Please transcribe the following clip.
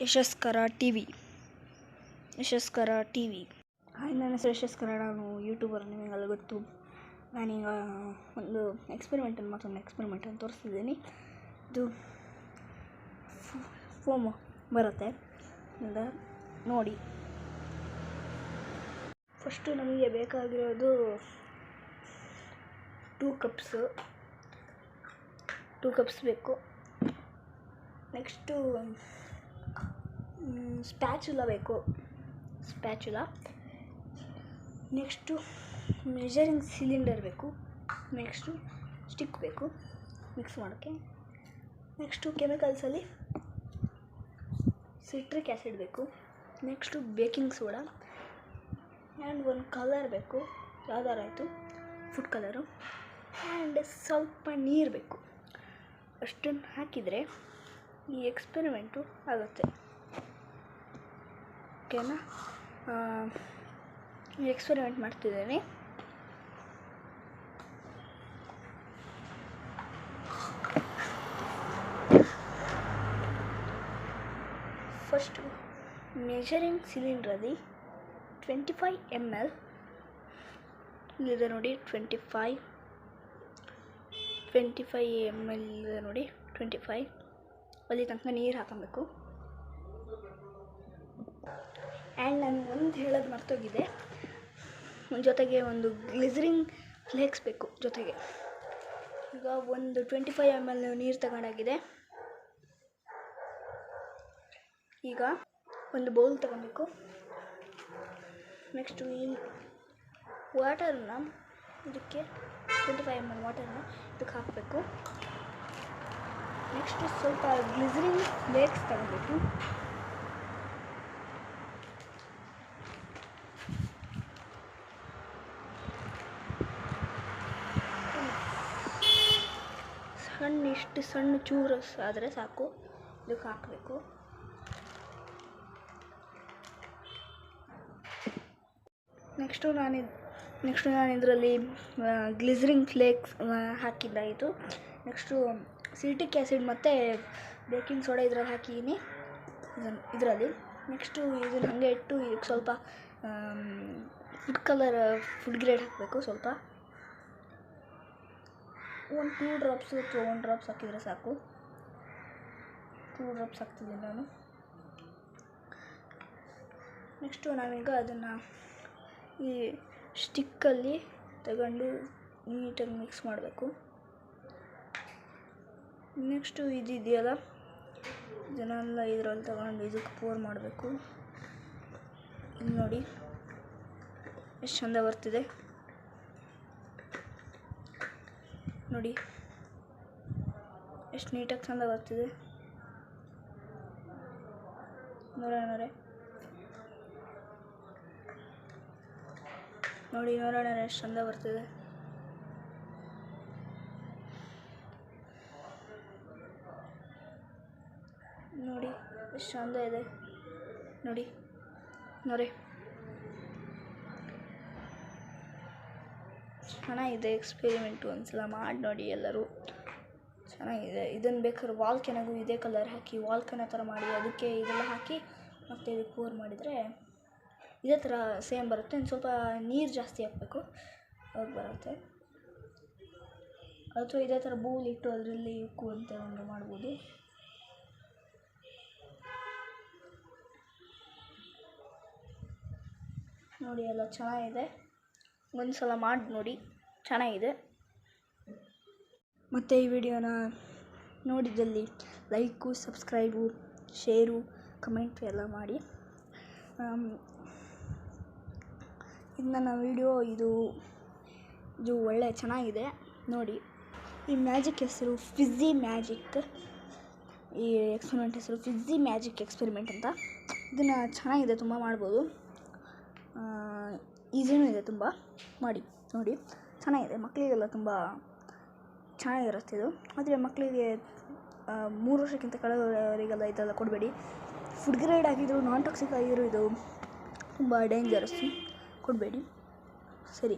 ಯಶಸ್ಕರ TV. Hi, ನನ್ನ ಹೆಸರು ಯಶಸ್ಕರ. ನಾನು ಯೂಟ್ಯೂಬರ್, ನಿಮಗೆಲ್ಲ ಗೊತ್ತು. ನಾನೀಗ ಒಂದು ಮತ್ತೊಂದು ಎಕ್ಸ್ಪೆರಿಮೆಂಟನ್ನು ತೋರಿಸ್ತಿದ್ದೀನಿ. ಇದು ಫೋಮ್ ಬರುತ್ತೆ ನೋಡಿ. ಫಸ್ಟು ನಮಗೆ ಬೇಕಾಗಿರೋದು 2 ಕಪ್ಸ್ ಬೇಕು. ನೆಕ್ಸ್ಟು ಸ್ಪ್ಯಾಚುಲಾ ಬೇಕು. ನೆಕ್ಸ್ಟು ಮೆಜರಿಂಗ್ ಸಿಲಿಂಡರ್ ಬೇಕು. ನೆಕ್ಸ್ಟು ಸ್ಟಿಕ್ ಬೇಕು ಮಿಕ್ಸ್ ಮಾಡೋಕ್ಕೆ. ನೆಕ್ಸ್ಟು ಕೆಮಿಕಲ್ಸಲ್ಲಿ ಸಿಟ್ರಿಕ್ ಆ್ಯಸಿಡ್ ಬೇಕು. ನೆಕ್ಸ್ಟು ಬೇಕಿಂಗ್ ಸೋಡಾ ಆ್ಯಂಡ್ ಒಂದು ಕಲರ್ ಬೇಕು, ಯಾವ್ದಾರು ಆಯಿತು, ಫುಡ್ ಕಲರು. ಆ್ಯಂಡ್ ಸ್ವಲ್ಪ ನೀರು ಬೇಕು. ಅಷ್ಟನ್ನು ಹಾಕಿದರೆ ಈ ಎಕ್ಸ್ಪೆರಿಮೆಂಟು ಆಗುತ್ತೆ. ಓಕೆನಾ? ಎಕ್ಸ್ಪೆರಿಮೆಂಟ್ ಮಾಡ್ತಿದ್ದೀನಿ. ಫಸ್ಟು ಮೆಜರಿಂಗ್ ಸಿಲಿಂಡ್ರಲ್ಲಿ 25 ml ಇಲ್ಲಿದೆ ನೋಡಿ. 25 ml ಇದೆ ನೋಡಿ. 25 ಅಲ್ಲಿ ತನಕ ನೀರು ಹಾಕಬೇಕು. ಆ್ಯಂಡ್ ನಾನು ಒಂದು ಹೇಳೋದು ಮರ್ತೋಗಿದೆ, ಜೊತೆಗೆ ಒಂದು ಗ್ಲಿಸರಿಂಗ್ ಫ್ಲೇಕ್ಸ್ ಬೇಕು ಜೊತೆಗೆ. ಈಗ ಒಂದು 25 ml ನೀರು ತಗೊಂಡಾಗಿದೆ. ಈಗ ಒಂದು ಬೌಲ್ ತಗೊಬೇಕು. ನೆಕ್ಸ್ಟು ಈ ವಾಟರನ್ನ ಇದಕ್ಕೆ 25 ml ವಾಟರನ್ನ ಇದಕ್ಕೆ ಹಾಕಬೇಕು. ನೆಕ್ಸ್ಟು ಸ್ವಲ್ಪ ಗ್ಲಿಸರಿಂಗ್ ಫ್ಲೇಕ್ಸ್ ತಗೋಬೇಕು. ಇಷ್ಟು ಸಣ್ಣ ಚೂರು ಆದರೆ ಸಾಕು, ಇದಕ್ಕೆ ಹಾಕಬೇಕು. ನೆಕ್ಸ್ಟು ನಾನು ಇದರಲ್ಲಿ ಗ್ಲಿಸರಿಂಗ್ ಫ್ಲೇಕ್ಸ್ ಹಾಕಿದ್ದಾಯಿತು. ನೆಕ್ಸ್ಟು ಸಿಟ್ರಿಕ್ ಆ್ಯಸಿಡ್ ಮತ್ತು ಬೇಕಿಂಗ್ ಸೋಡಾ ಇದರಲ್ಲಿ ಹಾಕಿದ್ದೀನಿ ಇದರಲ್ಲಿ. ನೆಕ್ಸ್ಟು ಇದನ್ನು ಹಾಗೆ ಇಟ್ಟು ಇದಕ್ಕೆ ಸ್ವಲ್ಪ ಫುಡ್ ಗ್ರೇಡ್ ಹಾಕಬೇಕು. ಸ್ವಲ್ಪ 2 ಡ್ರಾಪ್ಸ್ ಅಥವಾ 1 ಡ್ರಾಪ್ಸ್ ಹಾಕಿದರೆ ಸಾಕು. 2 ಡ್ರಾಪ್ಸ್ ಹಾಕ್ತಿದ್ದೀನಿ ನಾನು. ನೆಕ್ಸ್ಟು ನಾವೀಗ ಅದನ್ನು ಈ ಸ್ಟಿಕ್ಕಲ್ಲಿ ತಗೊಂಡು ನೀಟಾಗಿ ಮಿಕ್ಸ್ ಮಾಡಬೇಕು. ನೆಕ್ಸ್ಟು ಇದೆಯಲ್ಲ, ಇದನ್ನೆಲ್ಲ ಇದರಲ್ಲಿ ತಗೊಂಡು ಇದಕ್ಕೆ ಪೋರ್ ಮಾಡಬೇಕು. ಇಲ್ಲಿ ನೋಡಿ ಎಷ್ಟು ಚಂದ ಬರ್ತಿದೆ ನೋಡಿ, ಎಷ್ಟು ನೀಟಾಗಿ ಚಂದ ಬರ್ತಿದೆ. ನೋಡೋಣ ಎಷ್ಟು ಚಂದ ಬರ್ತಿದೆ. ನೋಡಿ ಎಷ್ಟು ಚಂದ ಇದೆ ನೋಡಿ. ಚೆನ್ನಾಗಿದೆ ಎಕ್ಸ್ಪೆರಿಮೆಂಟು. ಒಂದ್ಸಲ ಮಾಡಿ ನೋಡಿ ಎಲ್ಲರೂ. ಚೆನ್ನಾಗಿದೆ. ಇದನ್ನು ಬೇಕಾದ್ರೆ ವಾಲ್ಕೆನಾಗೂ ಇದೇ ಕಲರ್ ಹಾಕಿ ವಾಲ್ಕೆನ ಥರ ಮಾಡಿ ಅದಕ್ಕೆ ಇದೆಲ್ಲ ಹಾಕಿ ಮತ್ತು ಇದಕ್ಕೆ ಪೋರ್ ಮಾಡಿದರೆ ಇದೇ ಥರ ಸೇಮ್ ಬರುತ್ತೆ. ಒಂದು ಸ್ವಲ್ಪ ನೀರು ಜಾಸ್ತಿ ಹಾಕಬೇಕು, ಅವಾಗ ಬರುತ್ತೆ. ಅಥವಾ ಇದೇ ಥರ ಬೌಲ್ ಇಟ್ಟು ಅದರಲ್ಲಿ ಉಕ್ಕು ಅಂತ ಒಂದು ಮಾಡ್ಬೋದು. ನೋಡಿ, ಎಲ್ಲ ಚೆನ್ನಾಗಿದೆ. ಒಂದು ಸಲ ಮಾಡಿ ನೋಡಿ, ಚೆನ್ನಾಗಿದೆ. ಮತ್ತು ಈ ವಿಡಿಯೋನ ನೋಡಿದಲ್ಲಿ ಲೈಕು, ಸಬ್ಸ್ಕ್ರೈಬು, ಶೇರು, ಕಮೆಂಟು ಎಲ್ಲ ಮಾಡಿ. ಇದು ನನ್ನ ವಿಡಿಯೋ. ಇದು ಒಳ್ಳೆ ಚೆನ್ನಾಗಿದೆ ನೋಡಿ. ಈ ಮ್ಯಾಜಿಕ್ ಹೆಸರು ಫಿಝಿ ಮ್ಯಾಜಿಕ್. ಈ ಎಕ್ಸ್ಪೆರಿಮೆಂಟ್ ಹೆಸರು ಫಿಝಿ ಮ್ಯಾಜಿಕ್ ಎಕ್ಸ್ಪೆರಿಮೆಂಟ್ ಅಂತ. ಇದನ್ನು ಚೆನ್ನಾಗಿದೆ, ತುಂಬ ಮಾಡ್ಬೋದು. ಈಸಿನೂ ಇದೆ ತುಂಬ. ಮಾಡಿ ನೋಡಿ, ಚೆನ್ನಾಗಿದೆ. ಮಕ್ಕಳಿಗೆಲ್ಲ ತುಂಬ ಚೆನ್ನಾಗಿರುತ್ತೆ ಇದು. ಆದರೆ ಮಕ್ಕಳಿಗೆ 3 ವರ್ಷಕ್ಕಿಂತ ಕೆಳಗವರಿಗೆಲ್ಲ ಇದೆಲ್ಲ ಕೊಡಬೇಡಿ. ಫುಡ್ ಗ್ರೇಡ್ ಆಗಿದ್ರು, ನಾನ್ ಟಾಕ್ಸಿಕ್ ಆಗಿರೋ ಇದು ತುಂಬ ಡೇಂಜರಸ್ಸು, ಕೊಡಬೇಡಿ. ಸರಿ.